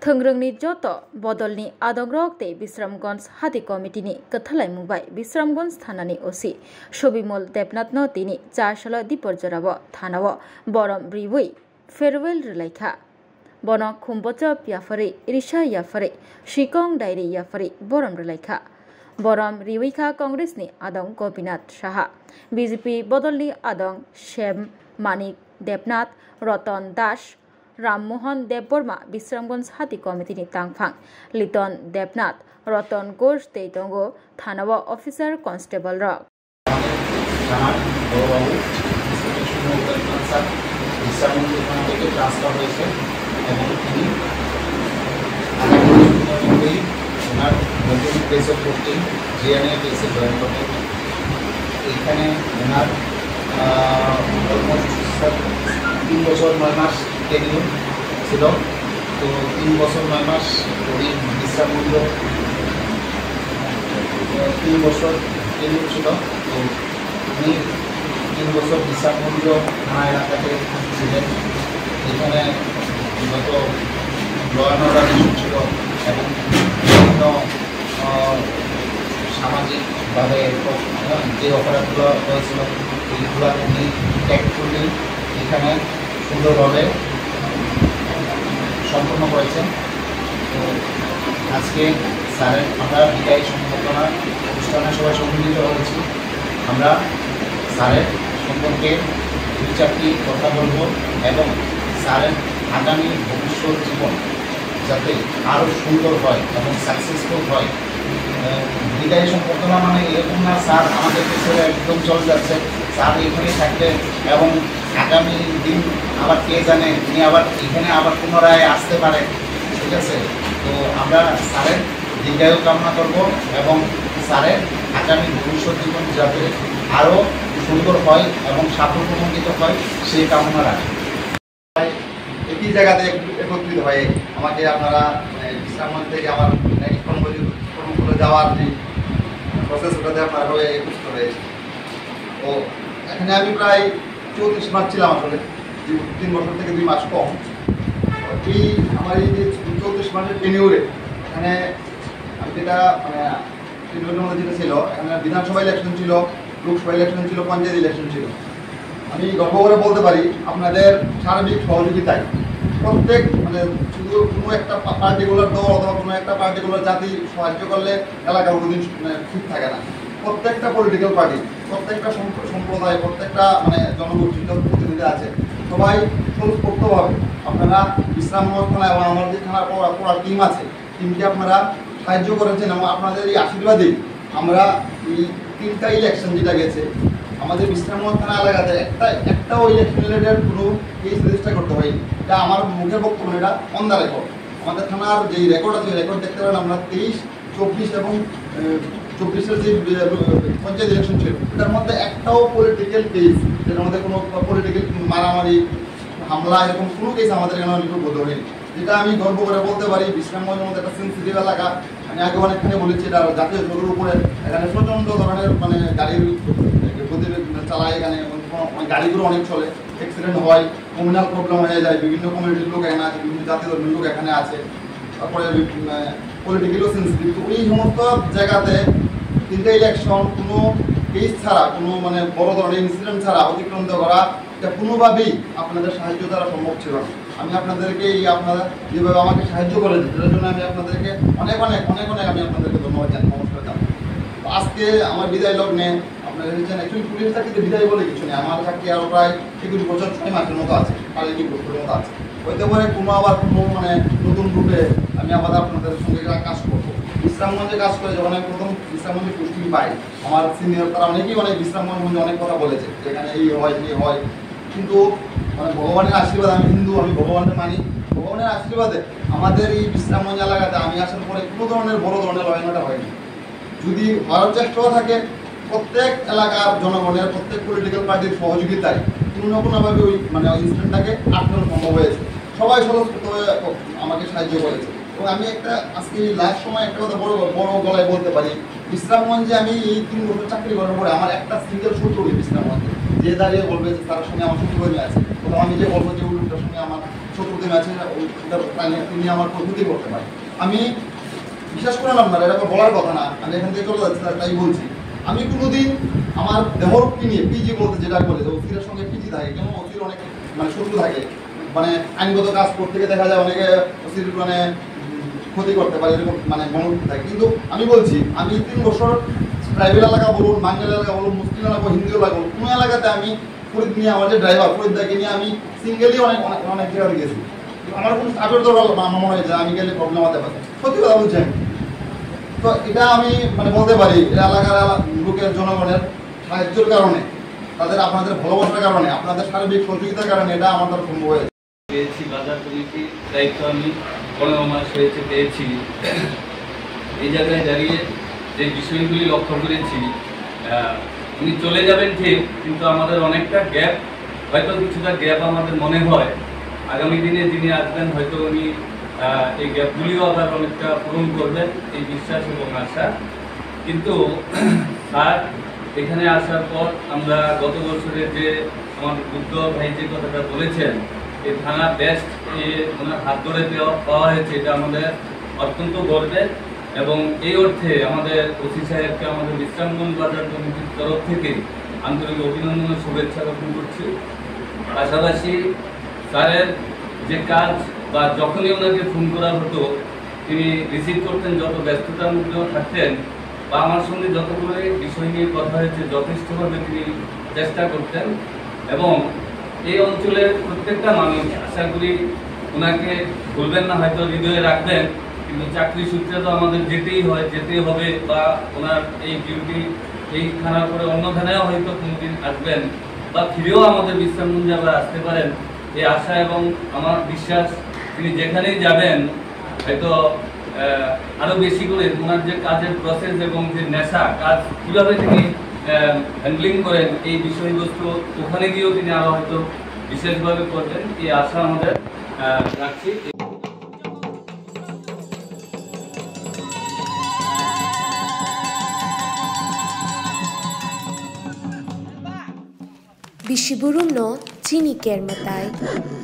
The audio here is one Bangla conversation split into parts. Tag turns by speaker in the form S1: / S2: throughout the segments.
S1: थोंग्रोंनि जत बदलनि आदंग्रकते विश्रामगंज हाती कमिटिनि कथालाय मुबाय विश्रामगंज थानानि ओसि सबिमल देबनाथ तिनि चारशाला दिपरजराव थानाव बरम रिवुई फेरवेल रिलायखा बन खुम्बच याफारि रिशा याफारि शिकं डायरी याफारि बरम रिलायखा बरम रिवैखा कांग्रेसनि आदं गोपीनाथ साहा बीजेपी बदलनि आदं शेम मानिक देबनाथ रतन दास राममोहन देबबर्मा विश्रामगंज हाती कमिटिनि तांफां लिटन देबनाथ रतन घोष तेतंगो थानाव अफिसार कन्स्टेबल रक
S2: টেনিউর ছিল। তো 3 বছর 9 মাস উনি বিশ্রামমূল্য 3 বছর টেনিউর ছিল। তো উনি 3 বছর বিশ্রামমূল্য থানা এলাকাতে ছিলেন। এখানে যত ল অ্যান্ড অর্ডার ইস্যু ছিল এবং বিভিন্ন সামাজিকভাবে যে অপরাধগুলো হয়েছিল এইগুলো উনি ট্যাক্টফুলি এখানে সুন্দরভাবে সম্পন্ন করেছেন। তো আজকে স্যারের আমরা বিদায়ী সম্বর্ধনা অনুষ্ঠানে সবাই সম্মিলিত হয়েছি। আমরা স্যারের সম্পর্কে 2-4টি কথা বলব এবং স্যারের আগামী ভবিষ্যৎ জীবন যাতে আরও সুন্দর হয় এবং সাকসেসফুল হয়। বিদায়ী সম্বর্ধনা মানে এরকম না স্যার আমাদেরকে ছেড়ে একদম চলে যাচ্ছে, স্যার এখানে থাকবে এবং আগামী দিন আবার কে জানে উনি আবার এখানে আবার পুনরায় আসতে পারে। ঠিক আছে, তো আমরা স্যারের দীর্ঘায়ু কামনা করব এবং স্যারের আগামী ভবিষ্যৎ জীবন যাতে আরও সুন্দর হয় এবং সাফল্যমণ্ডিত হয় সেই কামনা রাখি। একই জায়গাতে একত্রিত হয়ে আমাকে আপনারা বিশ্রামগঞ্জ থেকে আমার কর্মগুলো যাওয়ার যে প্রসেস ওটাতে আপনারা হয়ে একত্রিত হয়েছে। তো এখানে আমি প্রায় 34 মাস ছিলাম, আসলে 3 বছর থেকে 2 মাস কম। এই আমার এই যে 34 মাসের টেনিউরে এখানে আমি যেটা টেনিউরের মধ্যে যেটা ছিল, এখানে বিধানসভা ইলেকশন ছিল, লোকসভা ইলেকশন ছিল, পঞ্চায়েত ইলেকশন ছিল। আমি গর্ব করে বলতে পারি আপনাদের সার্বিক সহযোগিতায় প্রত্যেক শুধু কোনো একটা পার্টিকুলার দল অথবা কোনো একটা পার্টিকুলার জাতি সাহায্য করলে এলাকা কোনোদিন ঠিক থাকে না। প্রত্যেকটা পলিটিক্যাল পার্টি, প্রত্যেকটা সম্প্রদায়, প্রত্যেকটা জনগোষ্ঠীর প্রতিনিধি আছে, সবাই স্বতঃস্ফূর্তভাবে আপনারা বিশ্রামগঞ্জ থানা এবং আমার যে থানার পড়ার টিম আছে, টিমকে আপনারা সাহায্য করেছেন এবং আপনাদের এই আশীর্বাদেই আমরা এই 3টা ইলেকশন যেটা গেছে আমাদের বিশ্রামগঞ্জ থানা এলাকাতে একটাও ইলেকশন রিলেটেড কোনো কেস রেজিস্টার করতে হয়নি। এটা আমার মুখের বক্তব্য, এটা অন দ্য রেকর্ড। আমাদের থানার যে রেকর্ড আছে রেকর্ড দেখতে পারেন আমরা 23, 24 এবং 24-এর যে পঞ্চায়েত ইলেকশন ছিল এটার মধ্যে একটাও পলিটিক্যাল কেস, যেটার মধ্যে কোনো পলিটিক্যাল মারামারি হামলা এরকম কোনো কেস আমাদের এখানে লিপিবদ্ধ হয়নি। যেটা আমি গর্ব করে বলতে পারি বিশ্রামগঞ্জের মধ্যে একটা সেন্সিটিভ এলাকা। আমি আগে অনেকখানে বলেছি এটা জাতীয় সড়কের উপরে, এখানে প্রচণ্ড ধরনের গাড়ির গতি চালায়, এখানে গাড়িগুলো অনেক চলে, অ্যাক্সিডেন্ট হয়, কমিউনাল প্রবলেম হয়ে যায়, বিভিন্ন কমিউনিটির লোক এখানে আছে, বিভিন্ন জাতীয় ধর্মের লোক এখানে আছে, তারপরে পলিটিক্যালও সেন্সিটিভ। তো এই সমস্ত জায়গাতে 3টা ইলেকশন কোনো কেস ছাড়া, কোনো বড় ধরনের ইনসিডেন্ট ছাড়া অতিক্রান্ত করা এটা কোনোভাবেই আপনাদের সাহায্য দ্বারা সম্ভব ছিল না। আমি আপনাদেরকে আপনারা যেভাবে আমাকে সাহায্য করেছেন সেটার জন্য আমি আপনাদেরকে অনেক আমি আপনাদেরকে ধন্যবাদ জানাই, নমস্কার জানাই। তো আজকে আমার বিদায় লগ্নে আপনারা দেখছেন অ্যাকচুয়ালি পুলিশ চাকরিতে বিদায় বলে কিছু নেই, আমার চাকরি আরও প্রায় 21 বছর 6 মাসের মতো আছে, 22 বছরের মতো আছে। হইতে পারে কোনো আবার কোনো নতুন রূপে আমি আবার আপনাদের সঙ্গে কাজ করবো। বিশ্রামগঞ্জে কাজ করে যখন আমি প্রথম বিশ্রামগঞ্জে পোস্টিং পাই, আমার সিনিয়র তারা অনেকেই বিশ্রামগঞ্জে অনেক কথা বলেছে যেখানে এই হয় এই হয়, কিন্তু ভগবানের আশীর্বাদ, আমি হিন্দু, আমি ভগবানের মানি, ভগবানের আশীর্বাদে আমাদের এই বিশ্রামগঞ্জ এলাকাতে আমি আসার পরে কোনো ধরনের বড় ধরনের লড়াইটা হয়নি। যদি হওয়ার চেষ্টাও থাকে প্রত্যেক এলাকার জনগণের, প্রত্যেক পলিটিক্যাল পার্টির সহযোগিতায় কোনো না কোনোভাবে ওই ইনসিডেন্টটাকে আটকানো সম্ভব হয়েছে। সবাই স্বতঃস্ফূর্ত হয়ে আমাকে সাহায্য করেছে। এবং আমি আজকে লাস্ট সময় একটা কথা বড় গলায় বলতে পারি, বিশ্রামগঞ্জে আমি এই 3 বছর চাকরি করার পরে আমার একটা সিঙ্গেল শত্রু নেই বিশ্রামগঞ্জে, যে দাঁড়িয়ে বলবে যে তার সঙ্গে আমার শত্রু হয়ে আছে, কোথাও আমি যে বলবো যে ওই লোকটার সঙ্গে আমার
S3: চতুর্থ ম্যাচে তিনি আমার প্রস্তুতি করতে পারে। আমি বিশ্বাস করে নাম না, এটা বলার কথা না, আমি এখান থেকে চলে যাচ্ছি তাই বলছি। আমি কোনোদিন আমার দেহরক্ষী নিয়ে পিজি বলতে যেটা বলে যে ওসিরের সঙ্গে পিজি থাকে, কেন ওসির অনেক মানে শত্রু থাকে, মানে আইনগত কাজ করতে গিয়ে দেখা যায় অনেকে ওসির মানে ক্ষতি করতে পারে, এরকম মানে মনোভূতি থাকে। কিন্তু আমি বলছি, আমি 3 বছর ট্রাইবেল এলাকা বলুন, বাঙালি এলাকা বলুন, মুসলিম এলাকা, হিন্দু এলাকা বলুন, কোনো এলাকাতে আমি ফরিদ নিয়ে আমার যে ড্রাইভার ফরিদদাকে নিয়ে আমি সিঙ্গেলি অনেক জায়গায় গেছি। আমার কোনো স্টাফের দরকার আমার মনে হয় যে আমি গেলে প্রবলেম হতে পারে, সত্যি কথা বলছেন। তো এটা আমি মানে বলতে পারি, এটা এলাকার লোকের জনগণের সাহায্যের কারণে, তাদের আপনাদের ভালোবাসার কারণে, আপনাদের সার্বিক সহযোগিতার কারণে এটা আমার দ্বারা সম্ভব হয়েছে।
S4: পেয়েছি বাজার কমিটির দায়িত্ব আমি 15 মাস হয়েছে পেয়েছি। এই জায়গায় দাঁড়িয়ে যে বিষয়গুলি লক্ষ্য করেছি, উনি চলে যাবেন ঠিক, কিন্তু আমাদের অনেকটা গ্যাপ, হয়তো কিছুটা গ্যাপ আমাদের মনে হয় আগামী দিনে যিনি আসবেন হয়তো উনি এই গ্যাপগুলিও আবার অনেকটা পূরণ করবেন, এই বিশ্বাস এবং আশা। কিন্তু স্যার এখানে আসার পর আমরা গত বছরের যে আমার বুদ্ধ ভাই যে কথাটা বলেছেন, এই থানা বেস্ট ওনার হাত ধরে পাওয়া হয়েছে, এটা আমাদের অত্যন্ত গর্বের। এবং এই অর্থে আমাদের ওসি সাহেবকে আমাদের বিশ্রামগঞ্জ বাজার কমিটির তরফ থেকে আন্তরিক অভিনন্দন ও শুভেচ্ছা জ্ঞাপন করছি। পাশাপাশি স্যারের যে কাজ বা যখনই ওনাকে ফোন করা হতো তিনি রিসিভ করতেন, যত ব্যস্ততার মধ্যেও থাকতেন বা আমার সঙ্গে যতগুলো বিষয় নিয়ে কথা হয়েছে যথেষ্টভাবে তিনি চেষ্টা করতেন। এবং এই অঞ্চলের প্রত্যেকটা মানুষ আশা করি ওনাকে বলবেন না, হয়তো হৃদয়ে রাখবেন, কিন্তু চাকরি সূত্রে তো আমাদের যেতেই হবে, বা ওনার এই ডিউটি এই থানার পরে অন্য থানায়ও হয়তো কোনোদিন আসবেন বা ফিরেও আমাদের বিশ্রামগঞ্জে আবার আসতে পারেন, এই আশা এবং আমার বিশ্বাস তিনি যেখানেই যাবেন হয়তো আরও বেশি করে ওনার যে কাজের প্রসেস এবং যে নেশা কাজ কীভাবে তিনি হ্যান্ডলিং করেন এই বিষয়বস্তু ওখানে গিয়েও তিনি আরও হয়তো বিশেষভাবে করবেন, এই আশা আমাদের রাখছি।
S5: Bishiburum no chini kermatai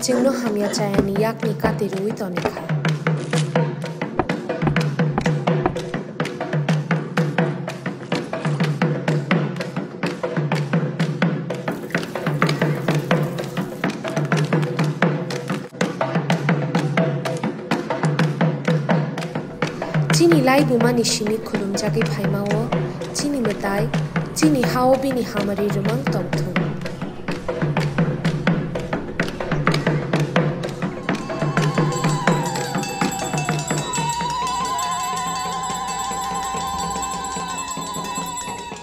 S5: jengno hamya chayani yakni katirui tonikha. Chini lai bumani shimi khulum jagi phaimao chini matai chini hao bini hamari rumang tomthum.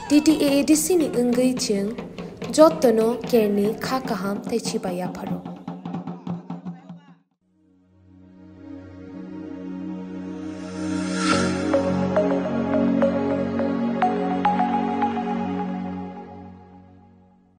S5: DDAADC ni ungai ching jottono kerni kha kaham tai chibaya pharo.